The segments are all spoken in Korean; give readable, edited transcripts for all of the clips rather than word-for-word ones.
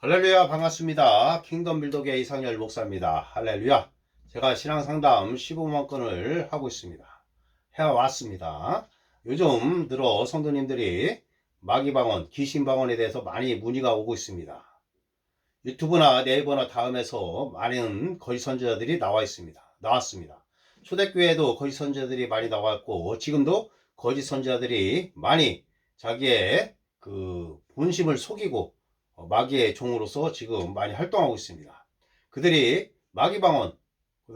할렐루야, 반갑습니다. 킹덤 빌더의 이상열 목사입니다. 할렐루야. 제가 신앙상담 15만 건을 하고 있습니다. 해왔습니다. 요즘 들어 성도님들이 마귀방언, 귀신방언에 대해서 많이 문의가 오고 있습니다. 유튜브나 네이버나 다음에서 많은 거짓 선지자들이 나왔습니다. 초대교회에도 거짓 선지자들이 많이 나왔고, 지금도 거짓 선지자들이 많이 자기의 그 본심을 속이고 마귀의 종으로서 지금 많이 활동하고 있습니다. 그들이 마귀방언,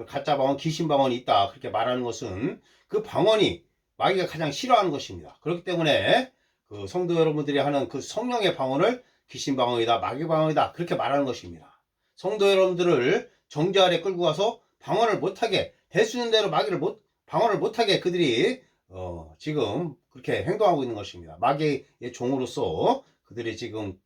가짜방언, 귀신방언이 있다 그렇게 말하는 것은 그 방언이 마귀가 가장 싫어하는 것입니다. 그렇기 때문에 그 성도 여러분들이 하는 그 성령의 방언을 귀신방언이다, 마귀방언이다 그렇게 말하는 것입니다. 성도 여러분들을 정죄 아래 끌고 가서 방언을 못하게, 될 수 있는 대로 방언을 못하게 그들이 지금 그렇게 행동하고 있는 것입니다. 마귀의 종으로서 그들이 지금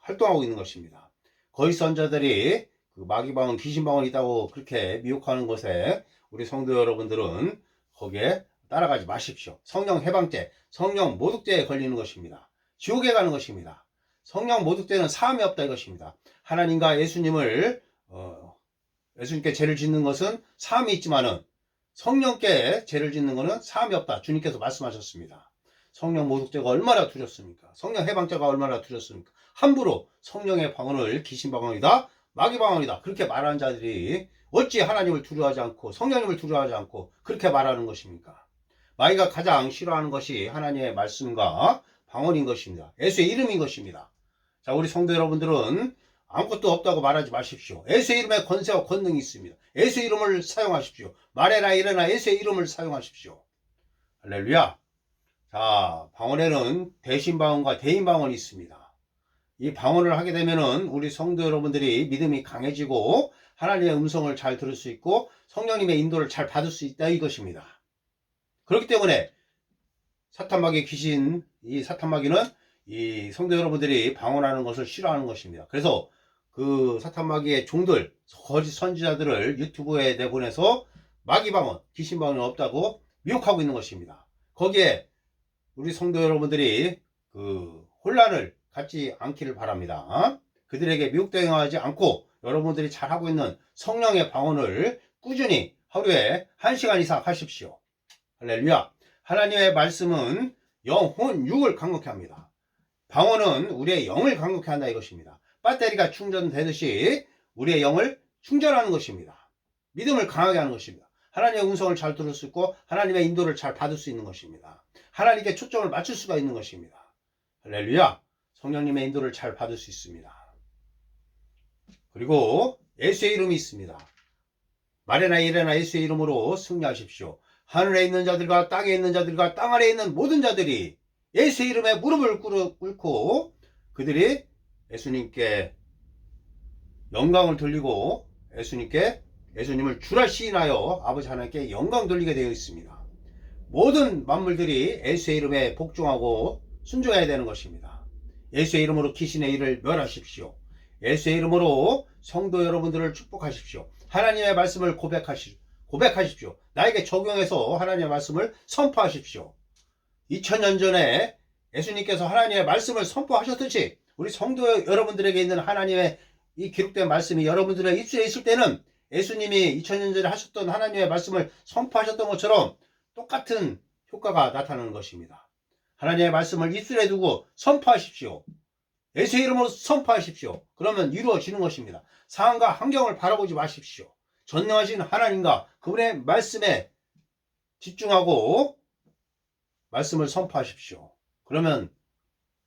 활동하고 있는 것입니다. 거짓 선자들이 그 마귀방언, 귀신방언이 있다고 그렇게 미혹하는 것에 우리 성도 여러분들은 거기에 따라가지 마십시오. 성령 해방죄, 성령 모독죄에 걸리는 것입니다. 지옥에 가는 것입니다. 성령 모독죄는 사함이 없다 이것입니다. 하나님과 예수님께 죄를 짓는 것은 사함이 있지만은 성령께 죄를 짓는 것은 사함이 없다. 주님께서 말씀하셨습니다. 성령 모독죄가 얼마나 두렵습니까? 성령 해방죄가 얼마나 두렵습니까? 함부로 성령의 방언을 귀신방언이다, 마귀방언이다 그렇게 말하는 자들이 어찌 하나님을 두려워하지 않고 성령님을 두려워하지 않고 그렇게 말하는 것입니까? 마귀가 가장 싫어하는 것이 하나님의 말씀과 방언인 것입니다. 예수의 이름인 것입니다. 자, 우리 성도 여러분들은 아무것도 없다고 말하지 마십시오. 예수의 이름에 권세와 권능이 있습니다. 예수의 이름을 사용하십시오. 말해라 이래나 예수의 이름을 사용하십시오. 할렐루야. 자, 방언에는 대신방언과 대인방언이 있습니다. 이 방언을 하게 되면은 우리 성도 여러분들이 믿음이 강해지고 하나님의 음성을 잘 들을 수 있고 성령님의 인도를 잘 받을 수 있다 이것입니다. 그렇기 때문에 이 사탄마귀는 이 성도 여러분들이 방언하는 것을 싫어하는 것입니다. 그래서 그 사탄마귀의 종들, 거짓 선지자들을 유튜브에 내보내서 마귀방언, 귀신방언이 없다고 미혹하고 있는 것입니다. 거기에 우리 성도 여러분들이 그 혼란을 갖지 않기를 바랍니다. 그들에게 미혹당하지 않고 여러분들이 잘하고 있는 성령의 방언을 꾸준히 하루에 1시간 이상 하십시오. 할렐루야. 하나님의 말씀은 영혼 육을 강건케 합니다. 방언은 우리의 영을 강건케 한다 이것입니다. 배터리가 충전되듯이 우리의 영을 충전하는 것입니다. 믿음을 강하게 하는 것입니다. 하나님의 음성을 잘 들을 수 있고 하나님의 인도를 잘 받을 수 있는 것입니다. 하나님께 초점을 맞출 수가 있는 것입니다. 할렐루야. 성령님의 인도를 잘 받을 수 있습니다. 그리고 예수의 이름이 있습니다. 말해나 이래나 예수의 이름으로 승리하십시오. 하늘에 있는 자들과 땅에 있는 자들과 땅 아래에 있는 모든 자들이 예수의 이름에 무릎을 꿇고 그들이 예수님께 영광을 돌리고 예수님을 주라 시인하여 아버지 하나님께 영광 돌리게 되어 있습니다. 모든 만물들이 예수의 이름에 복종하고 순종해야 되는 것입니다. 예수의 이름으로 귀신의 일을 멸하십시오. 예수의 이름으로 성도 여러분들을 축복하십시오. 하나님의 말씀을 고백하십시오. 나에게 적용해서 하나님의 말씀을 선포하십시오. 2000년 전에 예수님께서 하나님의 말씀을 선포하셨듯이 우리 성도 여러분들에게 있는 하나님의 이 기록된 말씀이 여러분들의 입술에 있을 때는 예수님이 2000년 전에 하셨던 하나님의 말씀을 선포하셨던 것처럼 똑같은 효과가 나타나는 것입니다. 하나님의 말씀을 입술에 두고 선포하십시오. 예수의 이름으로 선포하십시오. 그러면 이루어지는 것입니다. 상황과 환경을 바라보지 마십시오. 전능하신 하나님과 그분의 말씀에 집중하고 말씀을 선포하십시오. 그러면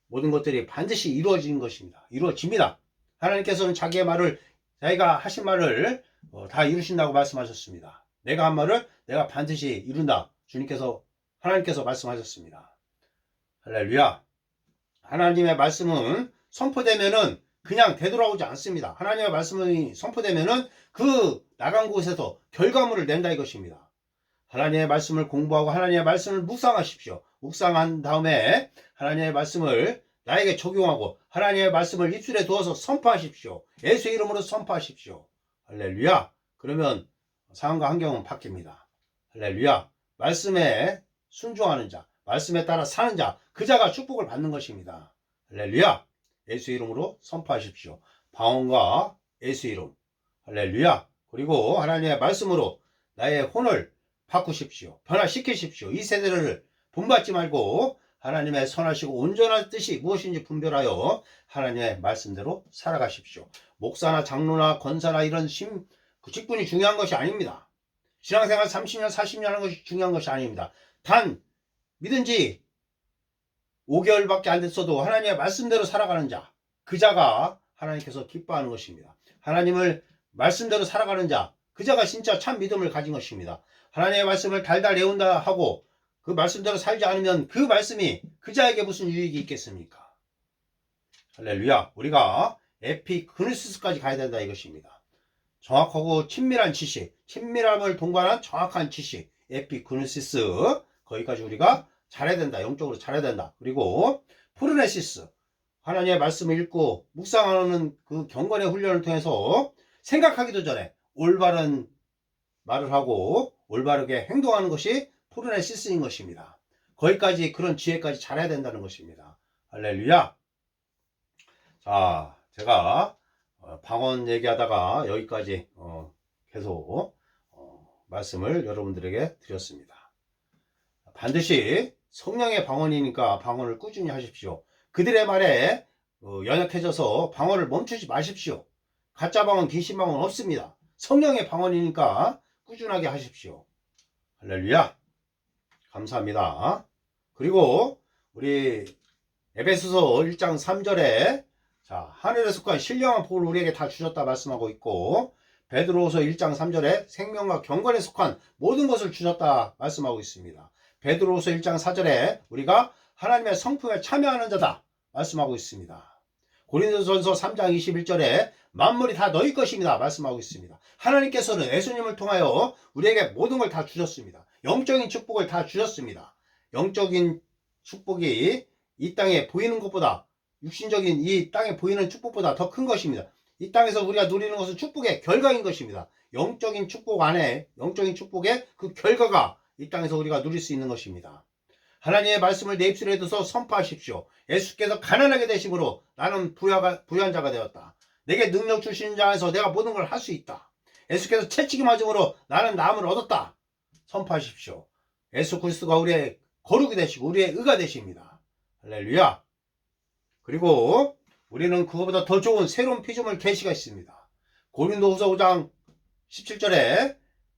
모든 것들이 반드시 이루어지는 것입니다. 이루어집니다. 하나님께서는 자기가 하신 말을 다 이루신다고 말씀하셨습니다. 내가 한 말을 내가 반드시 이룬다. 하나님께서 말씀하셨습니다. 할렐루야. 하나님의 말씀은 선포되면은 그냥 되돌아오지 않습니다. 하나님의 말씀이 선포되면은 그 나간 곳에서 결과물을 낸다 이것입니다. 하나님의 말씀을 공부하고 하나님의 말씀을 묵상하십시오. 묵상한 다음에 하나님의 말씀을 나에게 적용하고 하나님의 말씀을 입술에 두어서 선포하십시오. 예수의 이름으로 선포하십시오. 할렐루야. 그러면 상황과 환경은 바뀝니다. 할렐루야. 말씀에 순종하는 자, 말씀에 따라 사는 자, 그 자가 축복을 받는 것입니다. 할렐루야. 예수의 이름으로 선포하십시오. 방언과 예수 이름. 할렐루야. 그리고 하나님의 말씀으로 나의 혼을 바꾸십시오. 변화시키십시오. 이 세대를 본받지 말고 하나님의 선하시고 온전한 뜻이 무엇인지 분별하여 하나님의 말씀대로 살아가십시오. 목사나 장로나 권사나 이런 그 직분이 중요한 것이 아닙니다. 신앙생활 30년, 40년 하는 것이 중요한 것이 아닙니다. 단 믿은 지 5개월밖에 안 됐어도 하나님의 말씀대로 살아가는 자, 그 자가 하나님께서 기뻐하는 것입니다. 하나님을 말씀대로 살아가는 자, 그 자가 진짜 참 믿음을 가진 것입니다. 하나님의 말씀을 달달 외운다 하고 그 말씀대로 살지 않으면 그 말씀이 그 자에게 무슨 유익이 있겠습니까? 할렐루야. 우리가 에피그누시스까지 가야 된다 이것입니다. 정확하고 친밀한 지식, 친밀함을 동반한 정확한 지식, 에피그누시스, 거기까지 우리가 잘해야 된다. 영적으로 잘해야 된다. 그리고 프르네시스, 하나님의 말씀을 읽고 묵상하는 그 경건의 훈련을 통해서 생각하기도 전에 올바른 말을 하고 올바르게 행동하는 것이 프르네시스인 것입니다. 거기까지 그런 지혜까지 잘해야 된다는 것입니다. 할렐루야. 자, 제가 방언 얘기하다가 여기까지 계속 말씀을 여러분들에게 드렸습니다. 반드시 성령의 방언이니까 방언을 꾸준히 하십시오. 그들의 말에 연약해져서 방언을 멈추지 마십시오. 가짜 방언, 귀신 방언 없습니다. 성령의 방언이니까 꾸준하게 하십시오. 할렐루야. 감사합니다. 그리고 우리 에베소서 1장 3절에 자, 하늘에 속한 신령한 복을 우리에게 다 주셨다 말씀하고 있고, 베드로후서 1장 3절에 생명과 경건에 속한 모든 것을 주셨다 말씀하고 있습니다. 베드로후서 1장 4절에 우리가 하나님의 성품에 참여하는 자다 말씀하고 있습니다. 고린도전서 3장 21절에 만물이 다 너희 것입니다 말씀하고 있습니다. 하나님께서는 예수님을 통하여 우리에게 모든 걸 다 주셨습니다. 영적인 축복을 다 주셨습니다. 영적인 축복이 이 땅에 보이는 것보다, 육신적인 이 땅에 보이는 축복보다 더 큰 것입니다. 이 땅에서 우리가 누리는 것은 축복의 결과인 것입니다. 영적인 축복 안에, 영적인 축복의 그 결과가 이 땅에서 우리가 누릴 수 있는 것입니다. 하나님의 말씀을 내 입술에 둬서 선포하십시오. 예수께서 가난하게 되심으로 나는 부유한 자가 되었다. 내게 능력 주신 자에서 내가 모든 걸 할 수 있다. 예수께서 채찍이 맞음으로 나는 나음을 얻었다. 선포하십시오. 예수 그리스도가 우리의 거룩이 되시고 우리의 의가 되십니다. 할렐루야. 그리고 우리는 그거보다 더 좋은 새로운 피조물 계시가 있습니다. 고린도후서 5장 17절에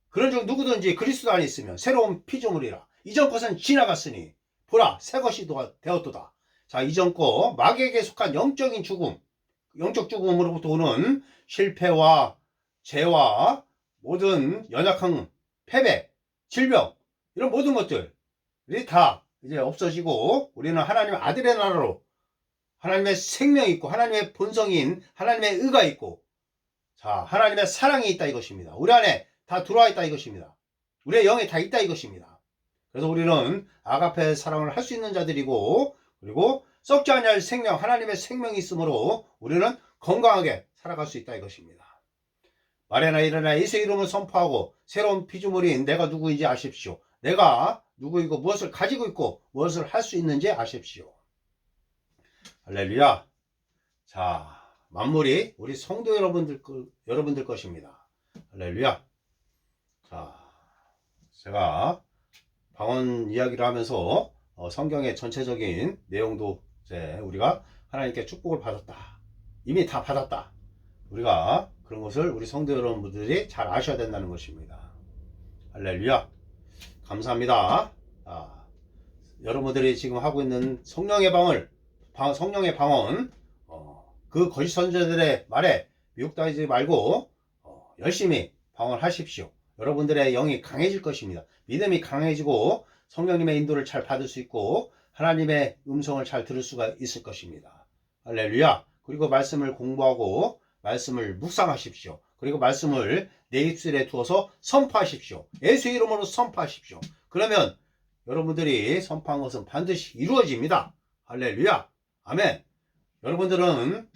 그런즉 누구든지 그리스도 안에 있으면 새로운 피조물이라. 이전 것은 지나갔으니 보라 새 것이 되었도다. 자, 이전 거 마귀에게 속한 영적인 죽음, 영적 죽음으로부터 오는 실패와 죄와 모든 연약함, 패배, 질병 이런 모든 것들이 다 이제 없어지고 우리는 하나님의 아들의 나라로 하나님의 생명이 있고 하나님의 본성인 하나님의 의가 있고 자 하나님의 사랑이 있다 이것입니다. 우리 안에 다 들어와 있다 이것입니다. 우리의 영에 다 있다 이것입니다. 그래서 우리는 아가페 사랑을 할 수 있는 자들이고 그리고 썩지 않을 생명 하나님의 생명이 있으므로 우리는 건강하게 살아갈 수 있다 이것입니다. 말에나 일어나 예수의 이름을 선포하고 새로운 피조물인 내가 누구인지 아십시오. 내가 누구이고 무엇을 가지고 있고 무엇을 할 수 있는지 아십시오. 할렐루야. 자, 만물이 우리 성도 여러분들 것입니다. 할렐루야. 자, 제가 방언 이야기를 하면서 성경의 전체적인 내용도 이제 우리가 하나님께 축복을 받았다. 이미 다 받았다. 우리가 그런 것을 우리 성도 여러분들이 잘 아셔야 된다는 것입니다. 할렐루야. 감사합니다. 여러분들이 지금 하고 있는 성령의 방언, 그 거짓 선지자들의 말에 미혹당하지 말고 열심히 방언하십시오. 여러분들의 영이 강해질 것입니다. 믿음이 강해지고 성령님의 인도를 잘 받을 수 있고 하나님의 음성을 잘 들을 수가 있을 것입니다. 할렐루야. 그리고 말씀을 공부하고 말씀을 묵상하십시오. 그리고 말씀을 내 입술에 두어서 선포하십시오. 예수의 이름으로 선포하십시오. 그러면 여러분들이 선포한 것은 반드시 이루어집니다. 할렐루야. 아멘. 여러분들은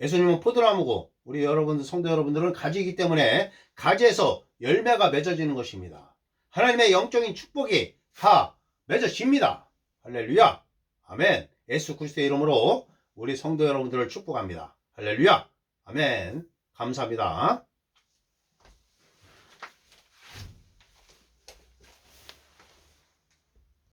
예수님은 포도나무고 우리 여러분들 성도 여러분들은 가지이기 때문에 가지에서 열매가 맺어지는 것입니다. 하나님의 영적인 축복이 다 맺어집니다. 할렐루야. 아멘. 예수 그리스도의 이름으로 우리 성도 여러분들을 축복합니다. 할렐루야. 아멘. 감사합니다.